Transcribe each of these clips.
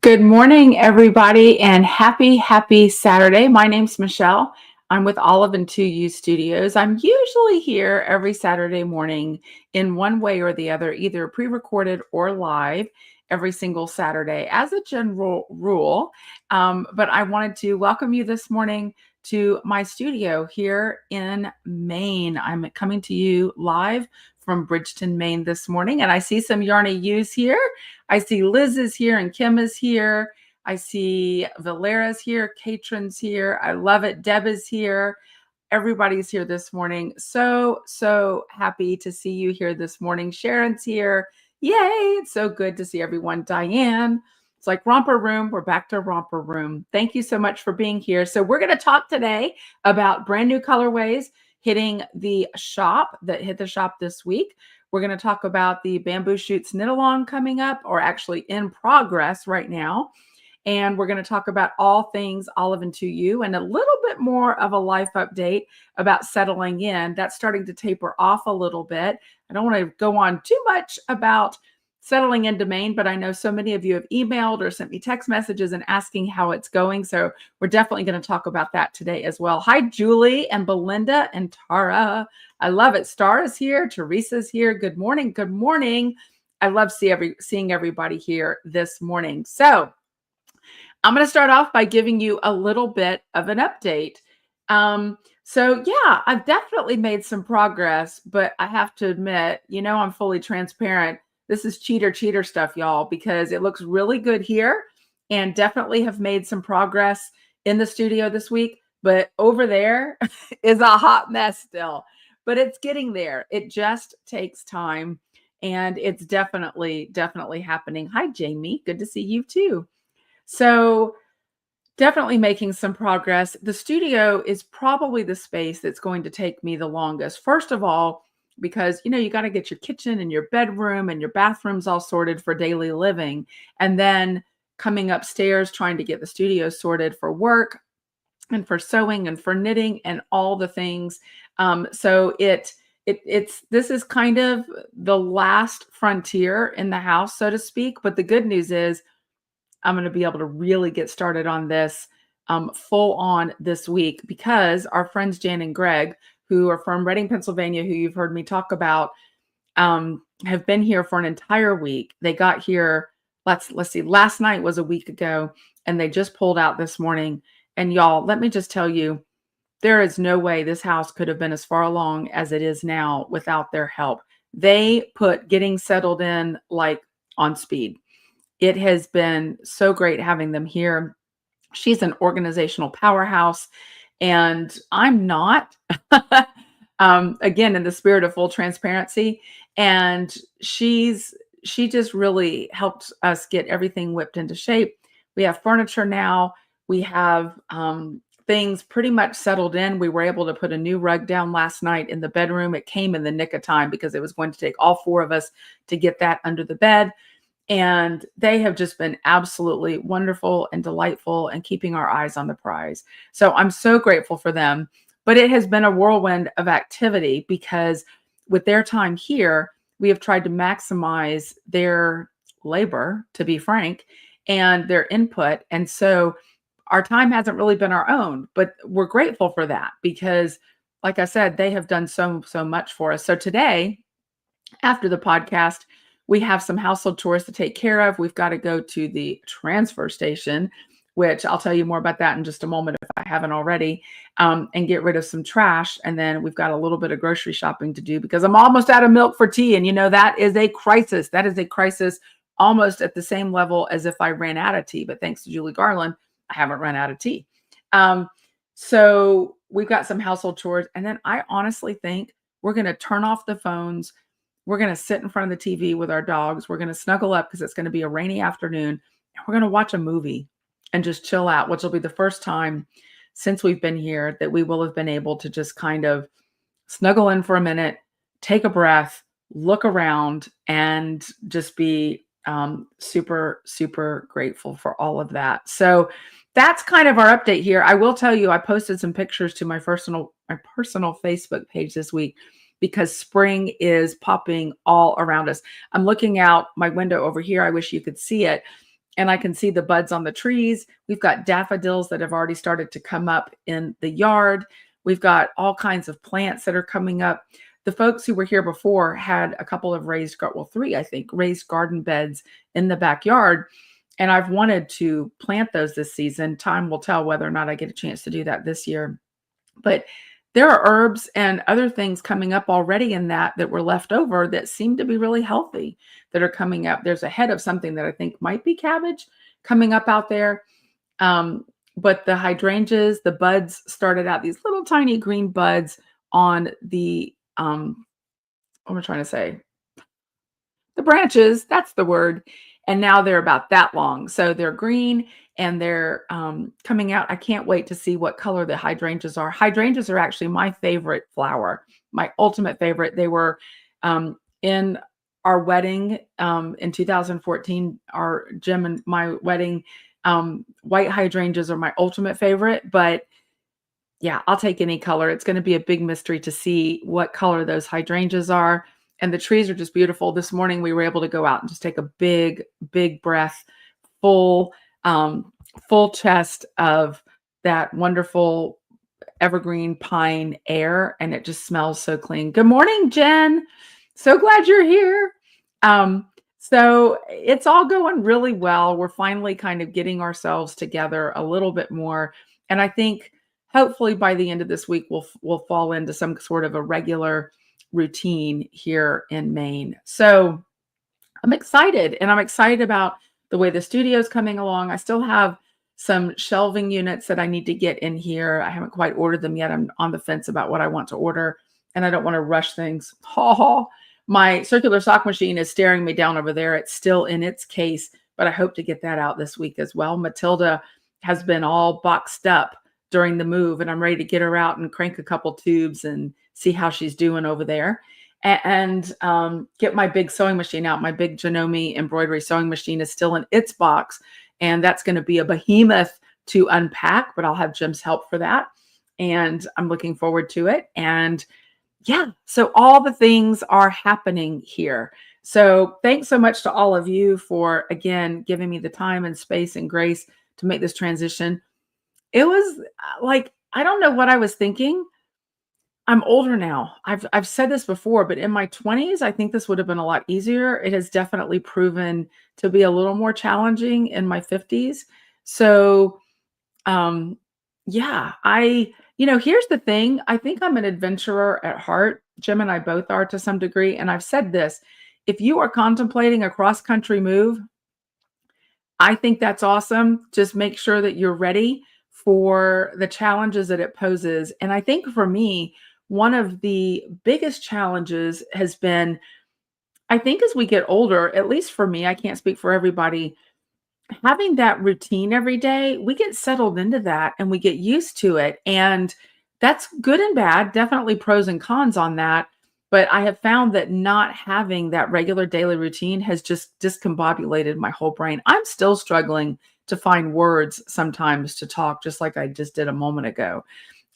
Good morning, everybody, and happy Saturday. My name's Michelle. I'm with Olive Two Ewe Studios. I'm usually here every Saturday morning in one way or the other, either pre-recorded or live every single Saturday as a general rule. But I wanted to welcome you this morning to my studio here in Maine. I'm coming to you live from Bridgeton, Maine this morning, and I see some Yarny U's here. I see Liz is here and Kim is here. I see Valera's here, Katrin's here. I love it. Deb is here. Everybody's here this morning. So happy to see you here this morning. Sharon's here. Yay. It's so good to see everyone. Diane, it's like Romper Room. We're back to Romper Room. Thank you so much for being here. So we're going to talk today about brand new colorways hitting the shop that hit the shop this week. We're going to talk about the Bamboo Shoots knit along coming up, or actually in progress right now. And we're going to talk about all things Olive Two Ewe and a little bit more of a life update about settling in. That's starting to taper off a little bit. I don't want to go on too much about settling into Maine, but I know so many of you have emailed or sent me text messages and asking how it's going. So we're definitely going to talk about that today as well. Hi, Julie and Belinda and Tara. I love it. Star is here. Teresa's here. Good morning. Good morning. I love seeing everybody here this morning. So I'm going to start off by giving you a little bit of an update. So yeah, I've definitely made some progress, but I have to admit, I'm fully transparent. This is cheater stuff, y'all, because it looks really good here and definitely have made some progress in the studio this week. But over there is a hot mess still, but it's getting there. It just takes time and it's definitely happening. Hi, Jamie. Good to see you too. So definitely making some progress. The studio is probably the space that's going to take me the longest. First of all, because, you got to get your kitchen and your bedroom and your bathrooms all sorted for daily living. And then coming upstairs, trying to get the studio sorted for work and for sewing and for knitting and all the things. So this is kind of the last frontier in the house, so to speak. But the good news is I'm going to be able to really get started on this full on this week, because our friends Jan and Greg, who are from Reading, Pennsylvania, who you've heard me talk about, have been here for an entire week. They got here, let's see, last night was a week ago, and they just pulled out this morning. And y'all, let me just tell you, there is no way this house could have been as far along as it is now without their help. They put getting settled in like on speed. It has been so great having them here. She's an organizational powerhouse, and I'm not, again, in the spirit of full transparency. And she just really helped us get everything whipped into shape. We have furniture now. We have things pretty much settled in. We were able to put a new rug down last night in the bedroom. It came in the nick of time because it was going to take all four of us to get that under the bed. And they have just been absolutely wonderful and delightful and keeping our eyes on the prize. So I'm so grateful for them. But it has been a whirlwind of activity, because with their time here, we have tried to maximize their labor, to be frank, and their input. And so our time hasn't really been our own, but we're grateful for that because, like I said, they have done so much for us. So today, after the podcast, we have some household chores to take care of. We've got to go to the transfer station, which I'll tell you more about that in just a moment if I haven't already, and get rid of some trash. And then we've got a little bit of grocery shopping to do because I'm almost out of milk for tea. And that is a crisis. That is a crisis almost at the same level as if I ran out of tea. But thanks to Julie Garland, I haven't run out of tea. So we've got some household chores. And then I honestly think we're going to turn off the phones. We're going to sit in front of the TV with our dogs. We're going to snuggle up because it's going to be a rainy afternoon. And we're going to watch a movie and just chill out, which will be the first time since we've been here that we will have been able to just kind of snuggle in for a minute, take a breath, look around, and just be super grateful for all of that. So that's kind of our update here. I will tell you, I posted some pictures to my personal Facebook page this week, because spring is popping all around us. I'm looking out my window over here. I wish you could see it. and I can see the buds on the trees. We've got daffodils that have already started to come up in the yard. We've got all kinds of plants that are coming up. The folks who were here before had a couple of three, I think, raised garden beds in the backyard. And I've wanted to plant those this season. Time will tell whether or not I get a chance to do that this year. But there are herbs and other things coming up already in that were left over that seem to be really healthy that are coming up. There's a head of something that I think might be cabbage coming up out there. But the hydrangeas, the buds started out, these little tiny green buds on the, what am I trying to say? The branches, that's the word. And now they're about that long. So they're green and they're coming out. I can't wait to see what color the hydrangeas are. Hydrangeas are actually my favorite flower, my ultimate favorite. They were in our wedding in 2014, our Jim and my wedding. White hydrangeas are my ultimate favorite, but yeah, I'll take any color. It's going to be a big mystery to see what color those hydrangeas are. And the trees are just beautiful. This morning we were able to go out and just take a big, big breath, full chest of that wonderful evergreen pine air. And it just smells so clean. Good morning, Jen. So glad you're here. So it's all going really well. We're finally kind of getting ourselves together a little bit more. And I think hopefully by the end of this week, we'll fall into some sort of a regular routine here in Maine. So I'm excited, and I'm excited about the way the studio is coming along. I still have some shelving units that I need to get in here. I haven't quite ordered them yet. I'm on the fence about what I want to order, and I don't want to rush things. My circular sock machine is staring me down over there. It's still in its case, but I hope to get that out this week as well. Matilda has been all boxed up during the move, and I'm ready to get her out and crank a couple tubes and see how she's doing over there, and get my big sewing machine out. My big Janome embroidery sewing machine is still in its box, and that's going to be a behemoth to unpack, but I'll have Jim's help for that, and I'm looking forward to it. And yeah, so all the things are happening here. So thanks so much to all of you for, again, giving me the time and space and grace to make this transition. It was like, I don't know what I was thinking. I'm older now. I've said this before, but in my 20s, I think this would have been a lot easier. It has definitely proven to be a little more challenging in my 50s. So, yeah, here's the thing. I think I'm an adventurer at heart. Jim and I both are to some degree. And I've said this, if you are contemplating a cross-country move, I think that's awesome. Just make sure that you're ready for the challenges that it poses. And I think for me, one of the biggest challenges has been, I think as we get older, at least for me, I can't speak for everybody, having that routine every day, we get settled into that and we get used to it. And that's good and bad, definitely pros and cons on that. But I have found that not having that regular daily routine has just discombobulated my whole brain. I'm still struggling to find words sometimes to talk, just like I just did a moment ago.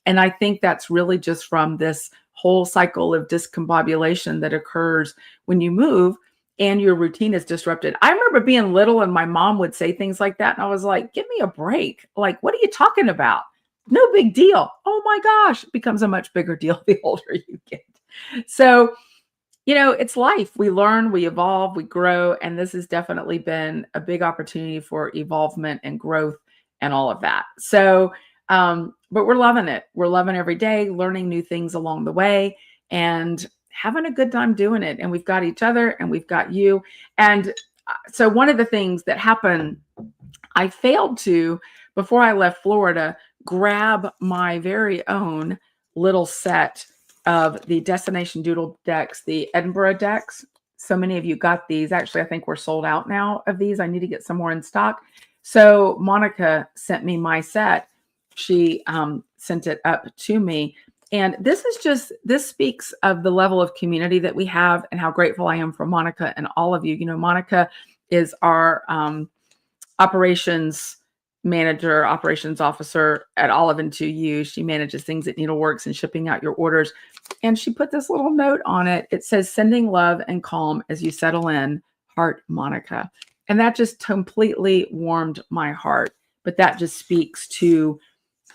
And I think that's really just from this whole cycle of discombobulation that occurs when you move and your routine is disrupted. I remember being little and my mom would say things like that. And I was like, give me a break. Like, what are you talking about? No big deal. Oh my gosh, it becomes a much bigger deal the older you get. So, it's life. We learn, we evolve, we grow. And this has definitely been a big opportunity for evolvement and growth and all of that. So, but we're loving it. We're loving every day, learning new things along the way and having a good time doing it. And we've got each other and we've got you. And so one of the things that happened, I failed to, before I left Florida, grab my very own little set of the Destination Doodle decks, the Edinburgh decks. So many of you got these. Actually, I think we're sold out now of these. I need to get some more in stock. So Monica sent me my set. She sent it up to me. And this speaks of the level of community that we have and how grateful I am for Monica and all of you. Monica is our operations manager, operations officer at Olive Two Ewe. She manages things at Needleworks and shipping out your orders. And she put this little note on it. It says, sending love and calm as you settle in, heart, Monica. And that just completely warmed my heart. But that just speaks to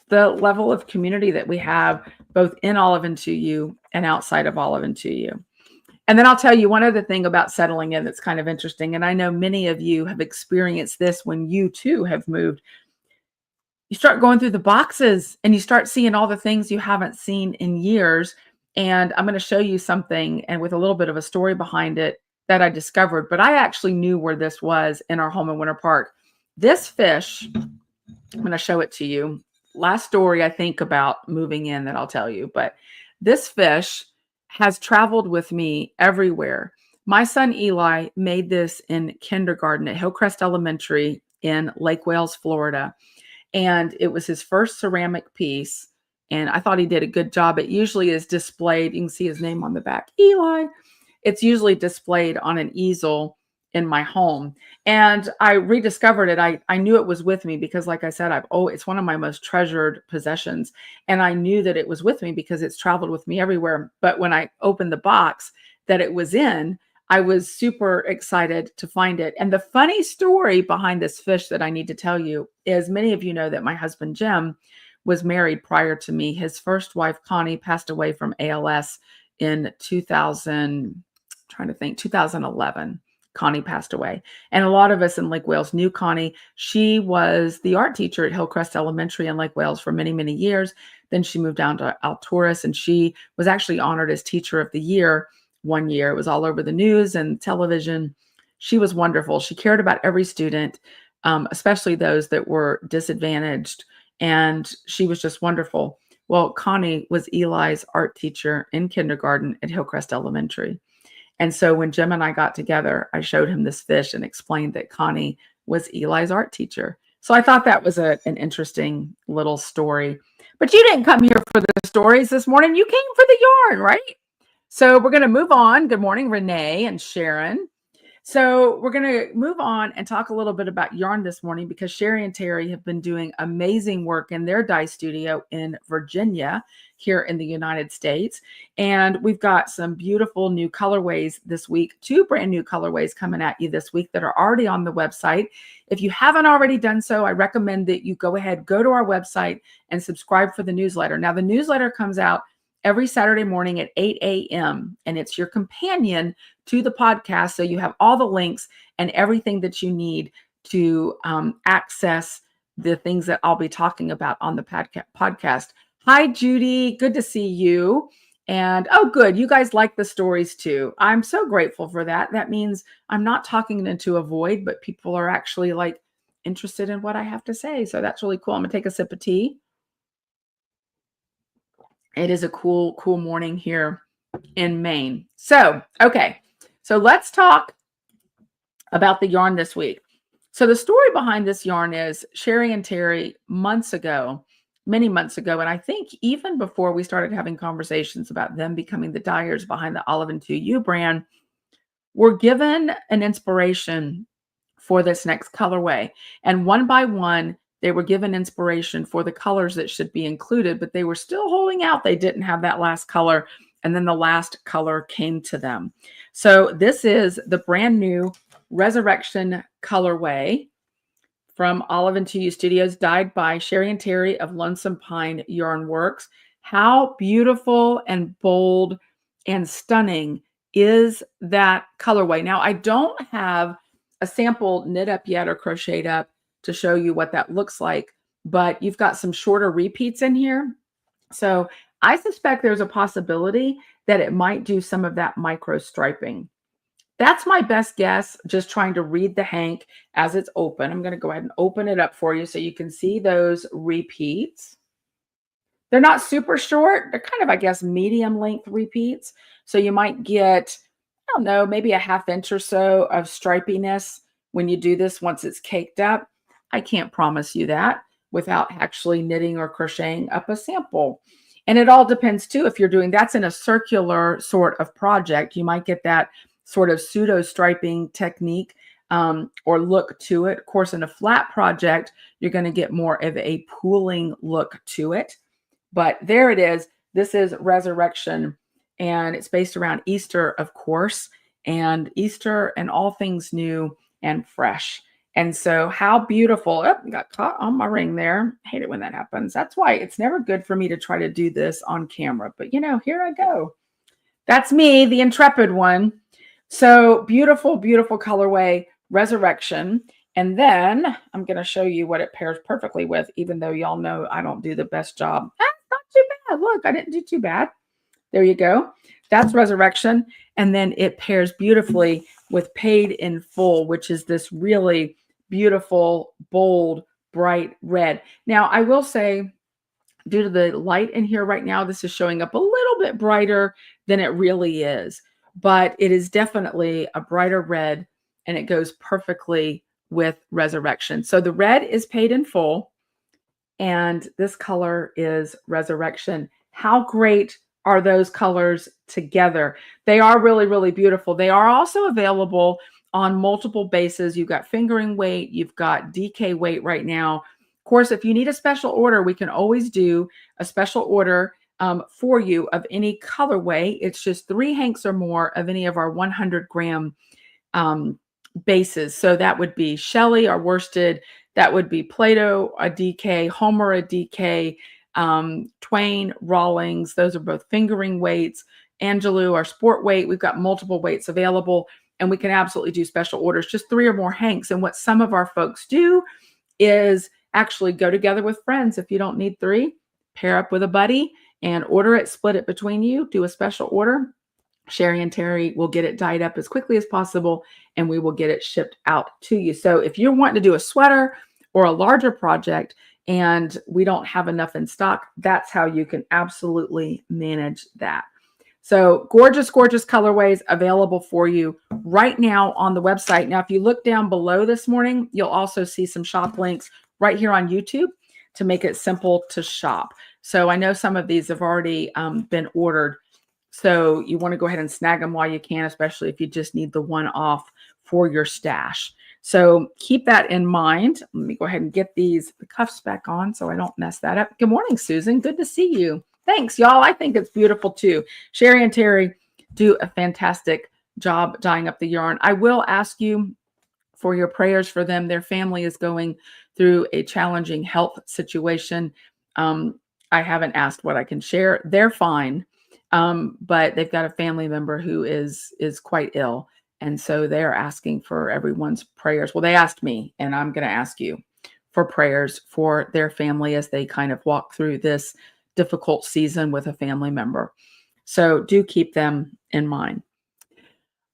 the level of community that we have both in Olive Two Ewe and outside of Olive Two Ewe. And then I'll tell you one other thing about settling in that's kind of interesting. And I know many of you have experienced this when you too have moved. You start going through the boxes and you start seeing all the things you haven't seen in years. And I'm going to show you something, and with a little bit of a story behind it, that I discovered. But I actually knew where this was in our home in Winter Park. This fish, I'm going to show it to you. Last story I think about moving in that I'll tell you. But this fish has traveled with me everywhere. My son Eli made this in kindergarten at Hillcrest Elementary in Lake Wales, Florida. And it was his first ceramic piece. And I thought he did a good job. It usually is displayed. You can see his name on the back, Eli. It's usually displayed on an easel in my home. And I rediscovered it. I knew it was with me because, like I said, it's one of my most treasured possessions. And I knew that it was with me because it's traveled with me everywhere. But when I opened the box that it was in, I was super excited to find it. And the funny story behind this fish that I need to tell you is, many of you know that my husband, Jim, was married prior to me. His first wife, Connie, passed away from ALS in 2011. Connie passed away. And a lot of us in Lake Wales knew Connie. She was the art teacher at Hillcrest Elementary in Lake Wales for many, many years. Then she moved down to Alturas, and she was actually honored as Teacher of the Year one year. It was all over the news and television. She was wonderful. She cared about every student, especially those that were disadvantaged. And she was just wonderful. Well, Connie was Eli's art teacher in kindergarten at Hillcrest Elementary. And so when Jim and I got together, I showed him this fish and explained that Connie was Eli's art teacher. So I thought that was an interesting little story. But you didn't come here for the stories this morning. You came for the yarn, right? So we're going to move on. Good morning, Renee and Sharon. So we're going to move on and talk a little bit about yarn this morning, because Sherry and Terry have been doing amazing work in their dye studio in Virginia here in the United States. And we've got some beautiful new colorways this week, 2 brand new colorways coming at you this week that are already on the website. If you haven't already done so, I recommend that you go to our website and subscribe for the newsletter. Now, the newsletter comes out every Saturday morning at 8 a.m. and it's your companion to the podcast. So you have all the links and everything that you need to access the things that I'll be talking about on the podcast. Hi, Judy. Good to see you. And oh, good. You guys like the stories too. I'm so grateful for that. That means I'm not talking into a void, but people are actually like interested in what I have to say. So that's really cool. I'm going to take a sip of tea. It is a cool morning here in Maine. So, okay. So let's talk about the yarn this week. So the story behind this yarn is Sherry and Terry many months ago, and I think even before we started having conversations about them becoming the dyers behind the Olive Two Ewe brand, were given an inspiration for this next colorway. And one by one, they were given inspiration for the colors that should be included, but they were still holding out. They didn't have that last color. And then the last color came to them. So this is the brand new Resurrection colorway from Olive Two Ewe Studios, dyed by Sherry and Terry of Lonesome Pine Yarn Works. How beautiful and bold and stunning is that colorway? Now, I don't have a sample knit up yet or crocheted up to show you what that looks like, but you've got some shorter repeats in here. So I suspect there's a possibility that it might do some of that micro striping. That's my best guess, just trying to read the hank as it's open. I'm going to go ahead and open it up for you so you can see those repeats. They're not super short. They're kind of, I guess, medium length repeats. So you might get, I don't know, maybe a ½ inch or so of stripiness when you do this once it's caked up. I can't promise you that without actually knitting or crocheting up a sample. And it all depends too. If you're doing, that's in a circular sort of project, you might get that sort of pseudo striping technique or look to it. Of course, in a flat project, you're going to get more of a pooling look to it. But there it is. This is Resurrection, and it's based around Easter, of course, and Easter and all things new and fresh. And so how beautiful. Oh, got caught on my ring there. I hate it when that happens. That's why it's never good for me to try to do this on camera. But here I go. That's me, the intrepid one. So beautiful, beautiful colorway, Resurrection. And then I'm going to show you what it pairs perfectly with, even though y'all know I don't do the best job. Not too bad. Look, I didn't do too bad. There you go. That's Resurrection. And then it pairs beautifully with Paid in Full, which is this really beautiful, bold, bright red. Now, I will say, due to the light in here right now, this is showing up a little bit brighter than it really is, but it is definitely a brighter red, and it goes perfectly with Resurrection. So the red is Paid in Full, and this color is Resurrection. How great are those colors together? They are really, really beautiful. They are also available on multiple bases. You've got fingering weight, you've got DK weight right now. Of course, if you need a special order, we can always do a special order for you of any colorway. It's just 3 hanks or more of any of our 100-gram bases. So that would be Shelley, our worsted. That would be Plato, a DK, Homer, a DK, Twain, Rawlings. Those are both fingering weights. Angelou, our sport weight. We've got multiple weights available, and we can absolutely do special orders, just 3 or more hanks. And what some of our folks do is actually go together with friends. If you don't need 3, pair up with a buddy and order it, split it between you, do a special order. Sherry and Terry will get it dyed up as quickly as possible, and we will get it shipped out to you. So if you're wanting to do a sweater or a larger project and we don't have enough in stock, that's how you can absolutely manage that. So gorgeous, gorgeous colorways available for you right now on the website. Now, if you look down below this morning, you'll also see some shop links right here on YouTube to make it simple to shop. So I know some of these have already been ordered. So you want to go ahead and snag them while you can, especially if you just need the one off for your stash. So keep that in mind. Let me go ahead and get the cuffs back on so I don't mess that up. Good morning, Susan. Good to see you. Thanks, y'all. I think it's beautiful too. Sherry and Terry do a fantastic job dyeing up the yarn. I will ask you for your prayers for them. Their family is going through a challenging health situation. I haven't asked what I can share. They're fine. But they've got a family member who is quite ill. And so they're asking for everyone's prayers. Well, they asked me, and I'm going to ask you for prayers for their family as they kind of walk through this difficult season with a family member. So do keep them in mind.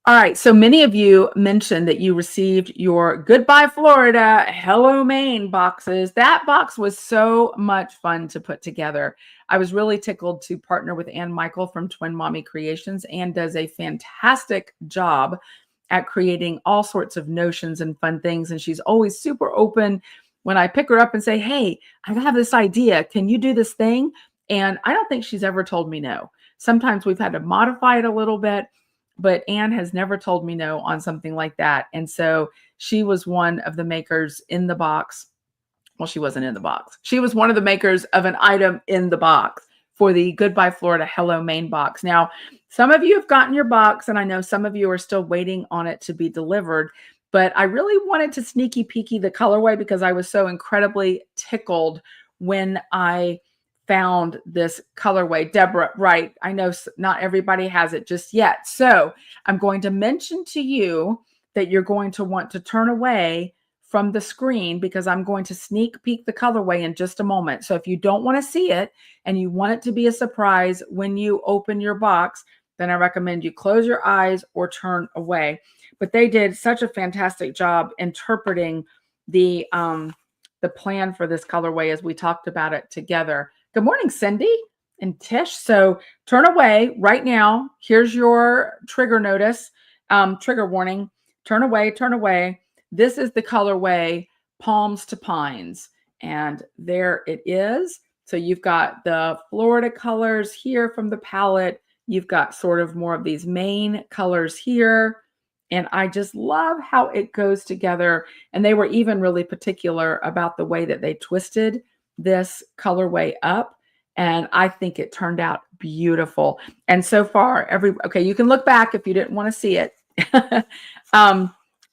All right. So many of you mentioned that you received your Goodbye Florida, Hello Maine boxes. That box was so much fun to put together. I was really tickled to partner with Ann Michael from Twin Mommy Creations. Ann does a fantastic job at creating all sorts of notions and fun things. And she's always super open when I pick her up and say, hey, I have this idea. Can you do this thing? And I don't think she's ever told me no. Sometimes we've had to modify it a little bit, but Anne has never told me no on something like that. And so she was one of the makers in the box. Well, she wasn't in the box. She was one of the makers of an item in the box for the Goodbye Florida, Hello Maine box. Now, some of you have gotten your box, and I know some of you are still waiting on it to be delivered, but I really wanted to sneaky peeky the colorway because I was so incredibly tickled when I found this colorway. Deborah, right? I know not everybody has it just yet. So I'm going to mention to you that you're going to want to turn away from the screen because I'm going to sneak peek the colorway in just a moment. So if you don't want to see it and you want it to be a surprise when you open your box, then I recommend you close your eyes or turn away. But they did such a fantastic job interpreting the plan for this colorway as we talked about it together. Good morning, Cindy and Tish. So turn away right now. Here's your trigger notice, trigger warning. Turn away, turn away. This is the colorway Palms to Pines. And there it is. So you've got the Florida colors here from the palette. You've got sort of more of these Maine colors here. And I just love how it goes together. And they were even really particular about the way that they twisted this colorway up. And I think it turned out beautiful. And so far, okay, you can look back if you didn't want to see it.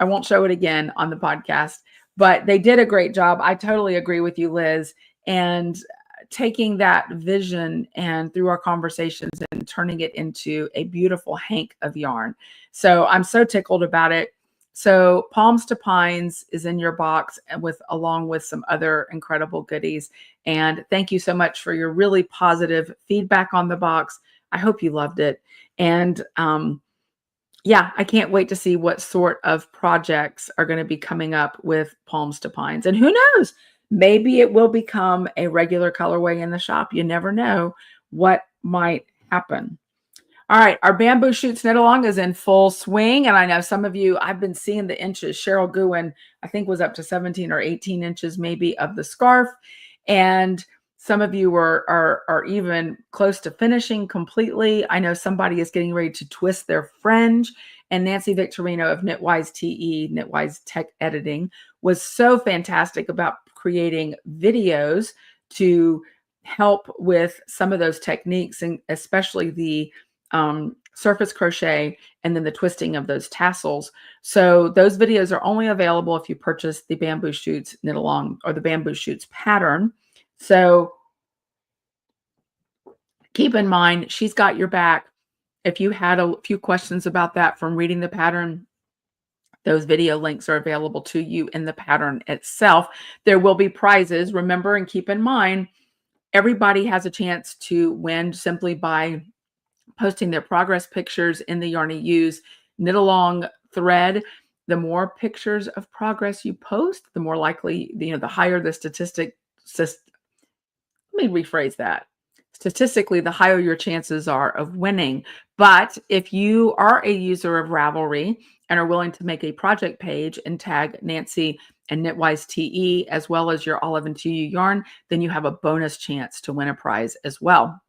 I won't show it again on the podcast, but they did a great job. I totally agree with you, Liz. And taking that vision and through our conversations and turning it into a beautiful hank of yarn. So I'm so tickled about it. So Palms to Pines is in your box with along with some other incredible goodies. And thank you so much for your really positive feedback on the box. I hope you loved it. And yeah, I can't wait to see what sort of projects are going to be coming up with Palms to Pines. And who knows, maybe it will become a regular colorway in the shop. You never know what might happen. All right, our Bamboo Shoots knit along is in full swing. And I know some of you, I've been seeing the inches. Cheryl Gouin, I think, was up to 17 or 18 inches maybe of the scarf. And some of you are even close to finishing completely. I know somebody is getting ready to twist their fringe. And Nancy Victorino of KnitwiseTE, Knitwise Tech Editing, was so fantastic about creating videos to help with some of those techniques, and especially the surface crochet and then the twisting of those tassels. So those videos are only available if you purchase the Bamboo Shoots knit along or the Bamboo Shoots pattern. So keep in mind, she's got your back. If you had a few questions about that from reading the pattern, those video links are available to you in the pattern itself. There will be prizes. Remember and keep in mind, everybody has a chance to win simply by posting their progress pictures in the Yarny Use knit along thread. The more pictures of progress you post, the more likely, the higher the statistic. Let me rephrase that. Statistically, the higher your chances are of winning. But if you are a user of Ravelry and are willing to make a project page and tag Nancy and KnitwiseTE as well as your Olive Two Ewe yarn, then you have a bonus chance to win a prize as well.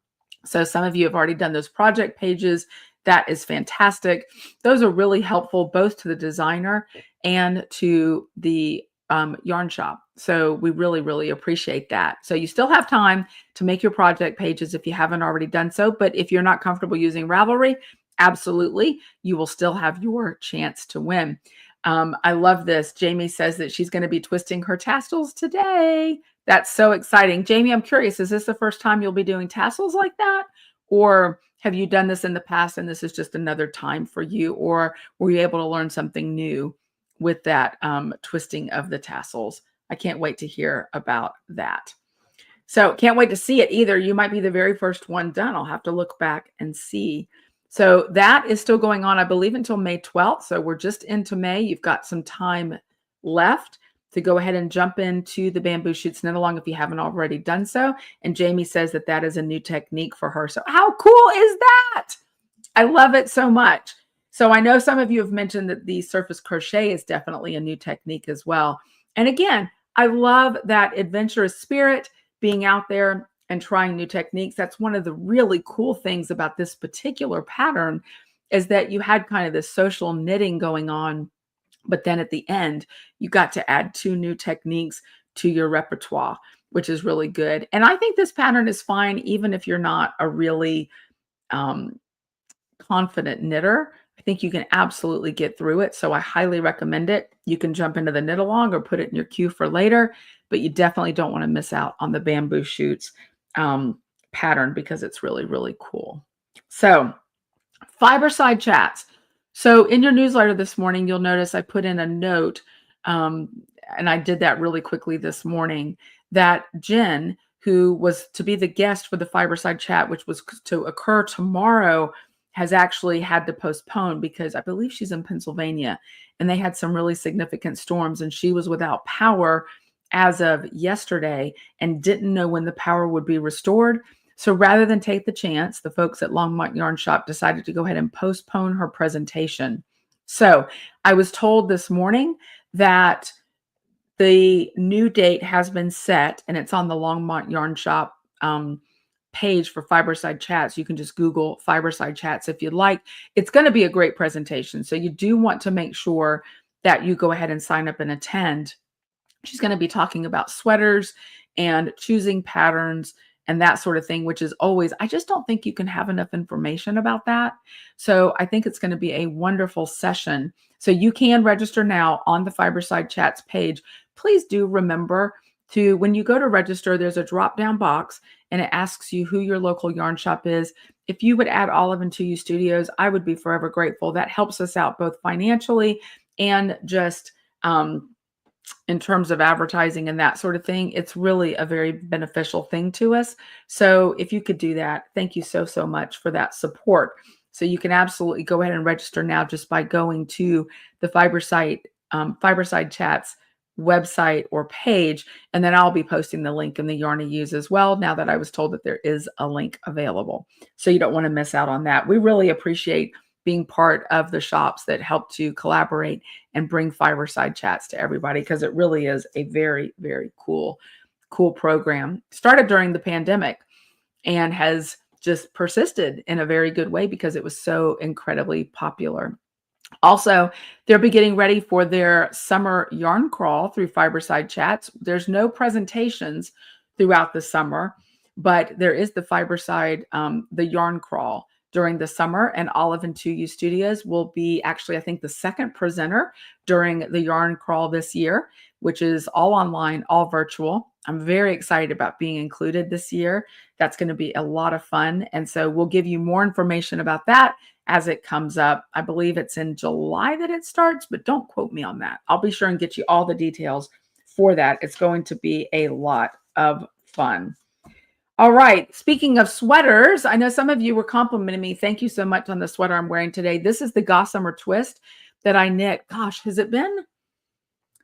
So some of you have already done those project pages. That is fantastic. Those are really helpful both to the designer and to the yarn shop. So we really, really appreciate that. So you still have time to make your project pages if you haven't already done so. But if you're not comfortable using Ravelry, absolutely, you will still have your chance to win. I love this. Jamie says that she's going to be twisting her tassels today. That's so exciting. Jamie, I'm curious, is this the first time you'll be doing tassels like that? Or have you done this in the past and this is just another time for you? Or were you able to learn something new with that twisting of the tassels? I can't wait to hear about that. So can't wait to see it either. You might be the very first one done. I'll have to look back and see. So that is still going on, I believe, until May 12th. So we're just into May. You've got some time left to go ahead and jump into the Bamboo Shoots knit along if you haven't already done so. And Jamie says that that is a new technique for her. So how cool is that? I love it so much. So I know some of you have mentioned that the surface crochet is definitely a new technique as well. And again, I love that adventurous spirit, being out there and trying new techniques. That's one of the really cool things about this particular pattern, is that you had kind of this social knitting going on, but then at the end, you got to add 2 new techniques to your repertoire, which is really good. And I think this pattern is fine, even if you're not a really confident knitter. I think you can absolutely get through it. So I highly recommend it. You can jump into the knit along or put it in your queue for later, but you definitely don't want to miss out on the Bamboo Shoots pattern because it's really, really cool. So fiber side chats. So in your newsletter this morning, you'll notice I put in a note, and I did that really quickly this morning, that Jen, who was to be the guest for the fiber side chat, which was to occur tomorrow, has actually had to postpone because I believe she's in Pennsylvania and they had some really significant storms and she was without power as of yesterday and didn't know when the power would be restored. So rather than take the chance, the folks at Longmont Yarn Shop decided to go ahead and postpone her presentation. So I was told this morning that the new date has been set and it's on the Longmont Yarn Shop page for Fiberside Chats. You can just Google Fiberside Chats if you'd like. It's going to be a great presentation. So you do want to make sure that you go ahead and sign up and attend. She's going to be talking about sweaters and choosing patterns and that sort of thing, which is always, I just don't think you can have enough information about that. So I think it's going to be a wonderful session. So you can register now on the Fiberside Chats page. Please do remember to, when you go to register, there's a drop-down box and it asks you who your local yarn shop is. If you would add Olive and Two Ewe Studios, I would be forever grateful. That helps us out both financially and just in terms of advertising and that sort of thing. It's really a very beneficial thing to us. So if you could do that, thank you so, so much for that support. So you can absolutely go ahead and register now just by going to the Fiberside Chats website or page, and then I'll be posting the link in the Yarn to Use as well, now that I was told that there is a link available. So you don't want to miss out on that. We really appreciate being part of the shops that help to collaborate and bring Fiberside Chats to everybody, because it really is a very, very cool program. Started during the pandemic and has just persisted in a very good way because it was so incredibly popular. Also, they'll be getting ready for their summer yarn crawl through Fiberside Chats. There's no presentations throughout the summer, but there is the Fiberside, the yarn crawl during the summer, and Olive and Two Ewe Studios will be actually, I think, the second presenter during the yarn crawl this year, which is all online, all virtual. I'm very excited about being included this year. That's going to be a lot of fun. And so we'll give you more information about that as it comes up. I believe it's in July that it starts, but don't quote me on that. I'll be sure and get you all the details for that. It's going to be a lot of fun. All right. Speaking of sweaters, I know some of you were complimenting me. Thank you so much on the sweater I'm wearing today. This is the Gossamer Twist that I knit. Gosh, has it been?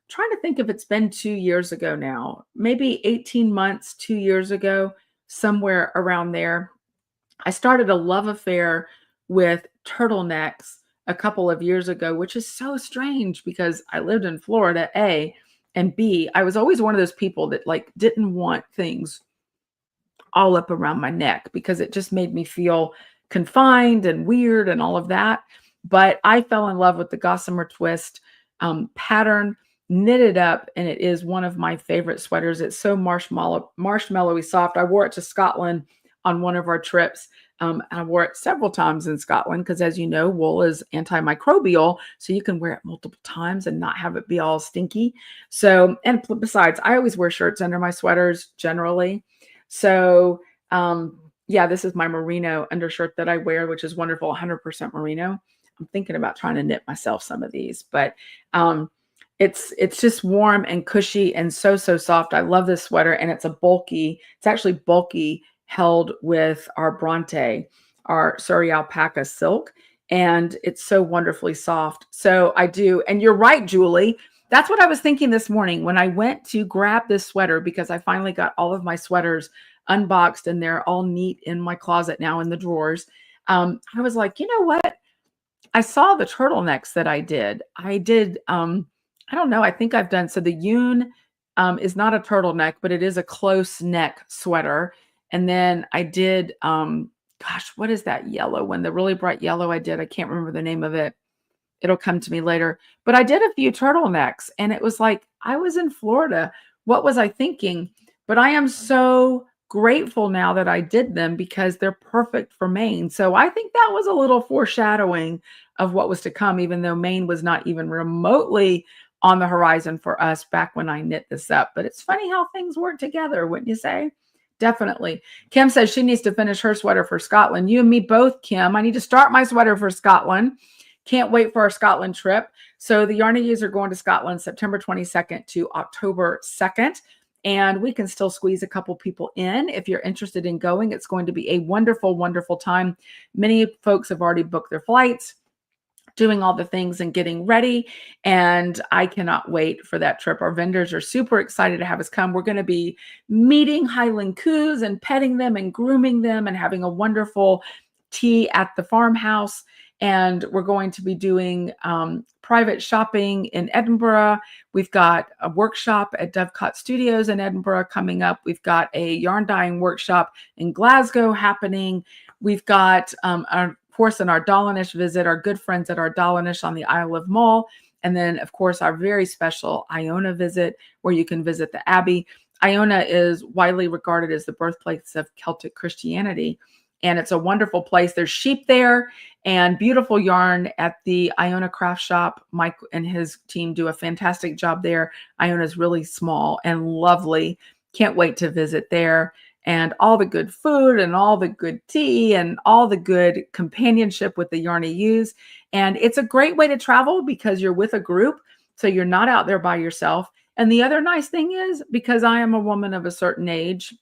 Trying to think if it's been 2 years ago now, maybe 18 months, 2 years ago, somewhere around there. I started a love affair with turtlenecks a couple of years ago, which is so strange because I lived in Florida, A, and B, I was always one of those people that like didn't want things all up around my neck because it just made me feel confined and weird and all of that. But I fell in love with the Gossamer Twist pattern, knitted up, and it is one of my favorite sweaters. It's so marshmallowy soft. I wore it to Scotland on one of our trips. I wore it several times in Scotland because, as you know, wool is antimicrobial, so you can wear it multiple times and not have it be all stinky. So, and besides, I always wear shirts under my sweaters generally. So, yeah, this is my merino undershirt that I wear, which is wonderful, 100% merino. I'm thinking about trying to knit myself some of these, but it's just warm and cushy and so soft. I love this sweater, and it's actually bulky, held with our Bronte, our Surrey alpaca silk, and it's so wonderfully soft. So I do, and you're right, Julie. That's what I was thinking this morning when I went to grab this sweater, because I finally got all of my sweaters unboxed and they're all neat in my closet now in the drawers. I was like, you know what? I saw the turtlenecks that I did. I don't know. I think I've done, so the Yoon is not a turtleneck, but it is a close neck sweater. And then I did, gosh, what is that yellow one? The really bright yellow I did. I can't remember the name of it. It'll come to me later. But I did a few turtlenecks, and it was like, I was in Florida. What was I thinking? But I am so grateful now that I did them because they're perfect for Maine. So I think that was a little foreshadowing of what was to come, even though Maine was not even remotely on the horizon for us back when I knit this up. But it's funny how things work together, wouldn't you say? Definitely. Kim says she needs to finish her sweater for Scotland. You and me both, Kim. I need to start my sweater for Scotland. Can't wait for our Scotland trip. So the Yarn to Use are going to Scotland September 22nd to October 2nd. And we can still squeeze a couple people in if you're interested in going. It's going to be a wonderful, wonderful time. Many folks have already booked their flights, doing all the things and getting ready. And I cannot wait for that trip. Our vendors are super excited to have us come. We're going to be meeting Highland Coos and petting them and grooming them and having a wonderful tea at the farmhouse. And we're going to be doing private shopping in Edinburgh. We've got a workshop at Dovecot Studios in Edinburgh coming up. We've got a yarn dyeing workshop in Glasgow happening. We've got, of course, in our Dallinish visit, our good friends at our Dallinish on the Isle of Mull. And then, of course, our very special Iona visit, where you can visit the Abbey. Iona is widely regarded as the birthplace of Celtic Christianity, and it's a wonderful place. There's sheep there and beautiful yarn at the Iona craft shop. Mike and his team do a fantastic job there. Iona is really small and lovely. Can't wait to visit there. And all the good food and all the good tea and all the good companionship with the yarn you use. And it's a great way to travel because you're with a group, so you're not out there by yourself. And the other nice thing is, because I am a woman of a certain age,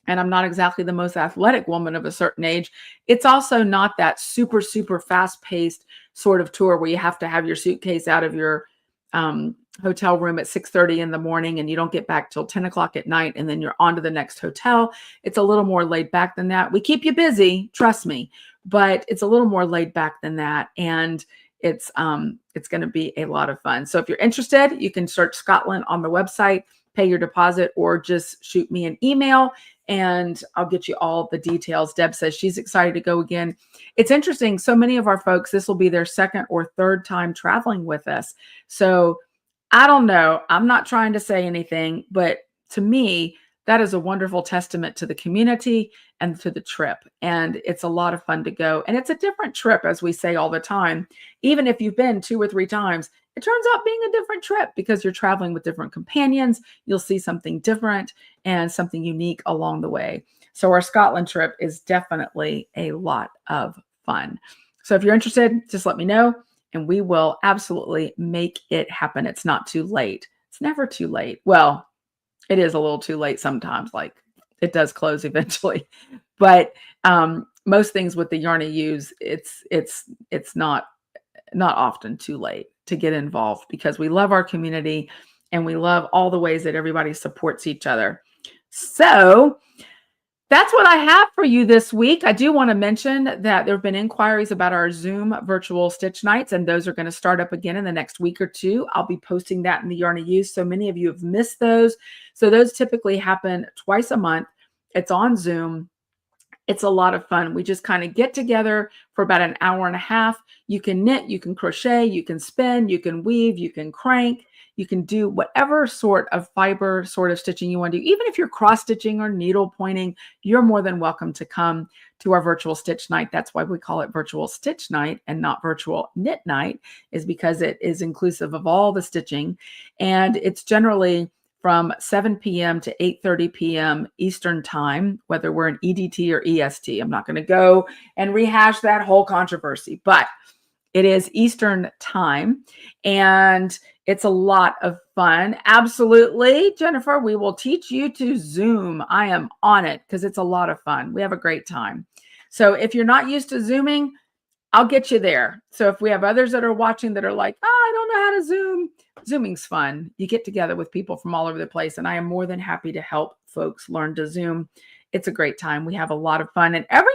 and I'm not exactly the most athletic woman of a certain age, it's also not that super, super fast-paced sort of tour where you have to have your suitcase out of your hotel room at 6:30 in the morning and you don't get back till 10 o'clock at night and then you're on to the next hotel. It's a little more laid back than that. We keep you busy, trust me, but it's a little more laid back than that. And it's going to be a lot of fun. So if you're interested, you can search Scotland on the website, pay your deposit, or just shoot me an email and I'll get you all the details. Deb says she's excited to go again. It's interesting. So many of our folks, this will be their second or third time traveling with us. So I don't know. I'm not trying to say anything, but to me, that is a wonderful testament to the community and to the trip. And it's a lot of fun to go. And it's a different trip, as we say all the time. Even if you've been 2 or 3 times, it turns out being a different trip because you're traveling with different companions. You'll see something different and something unique along the way. So our Scotland trip is definitely a lot of fun. So if you're interested, just let me know and we will absolutely make it happen. It's not too late. It's never too late. Well, it is a little too late sometimes, like it does close eventually. But most things with the yarn I use, it's not often too late to get involved because we love our community and we love all the ways that everybody supports each other. So that's what I have for you this week. I do want to mention that there have been inquiries about our Zoom virtual stitch nights, and those are going to start up again in the next week or 2. I'll be posting that in the Yarn I Use. So many of you have missed those. So those typically happen twice a month. It's on Zoom. It's a lot of fun. We just kind of get together for about an hour and a half. You can knit, you can crochet, you can spin, you can weave, you can crank, you can do whatever sort of fiber sort of stitching you want to do. Even if you're cross stitching or needle pointing, you're more than welcome to come to our virtual stitch night. That's why we call it virtual stitch night and not virtual knit night, is because it is inclusive of all the stitching. And it's generally from 7 p.m. to 8:30 p.m. Eastern time, whether we're in EDT or EST. I'm not going to go and rehash that whole controversy, but it is Eastern time and it's a lot of fun. Absolutely, Jennifer, we will teach you to Zoom. I am on it because it's a lot of fun. We have a great time. So if you're not used to Zooming, I'll get you there. So if we have others that are watching that are like, oh, I don't know how to Zoom, Zooming's fun. You get together with people from all over the place, and I am more than happy to help folks learn to Zoom. It's a great time. We have a lot of fun, and every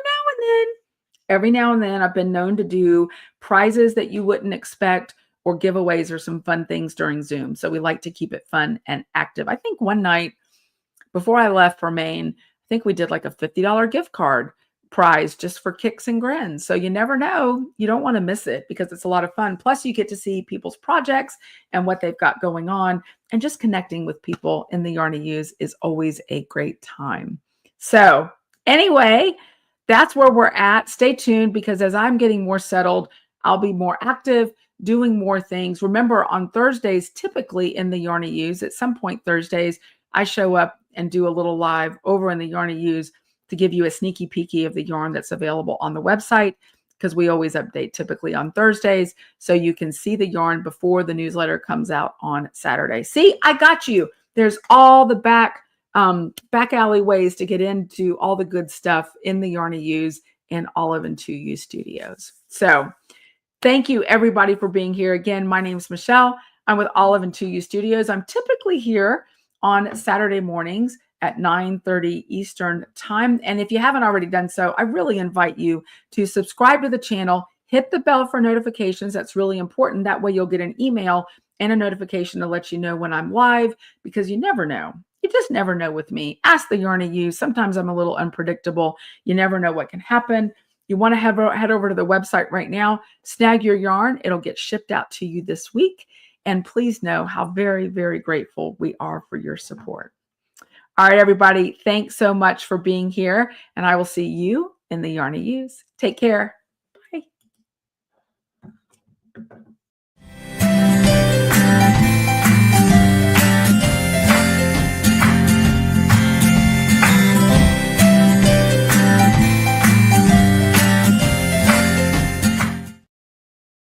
now and then, I've been known to do prizes that you wouldn't expect or giveaways or some fun things during Zoom. So we like to keep it fun and active. I think one night before I left for Maine, I think we did like a $50 gift card prize just for kicks and grins. So you never know. You don't want to miss it because it's a lot of fun. Plus you get to see people's projects and what they've got going on, and just connecting with people in the Yarn I Use is always a great time. So anyway, that's where we're at. Stay tuned because as I'm getting more settled, I'll be more active, doing more things. Remember, on Thursdays, typically in the Yarn I Use, at some point Thursdays, I show up and do a little live over in the Yarn I Use to give you a sneaky peeky of the yarn that's available on the website, because we always update typically on Thursdays, so you can see the yarn before the newsletter comes out on Saturday. See, I got you. There's all the back alley ways to get into all the good stuff in the Yarn I Use and Olive Two Ewe studios. So thank you everybody for being here. Again, my name is Michelle. I'm with Olive Two Ewe studios. I'm typically here on Saturday mornings at 9:30 Eastern time. And if you haven't already done so, I really invite you to subscribe to the channel, hit the bell for notifications. That's really important. That way you'll get an email and a notification to let you know when I'm live, because you never know. You just never know with me. Ask the Yarn I Use. Sometimes I'm a little unpredictable. You never know what can happen. You want to head over to the website right now, snag your yarn. It'll get shipped out to you this week. And please know how very, very grateful we are for your support. All right, everybody. Thanks so much for being here, and I will see you in the Yarn to Use. Take care. Bye.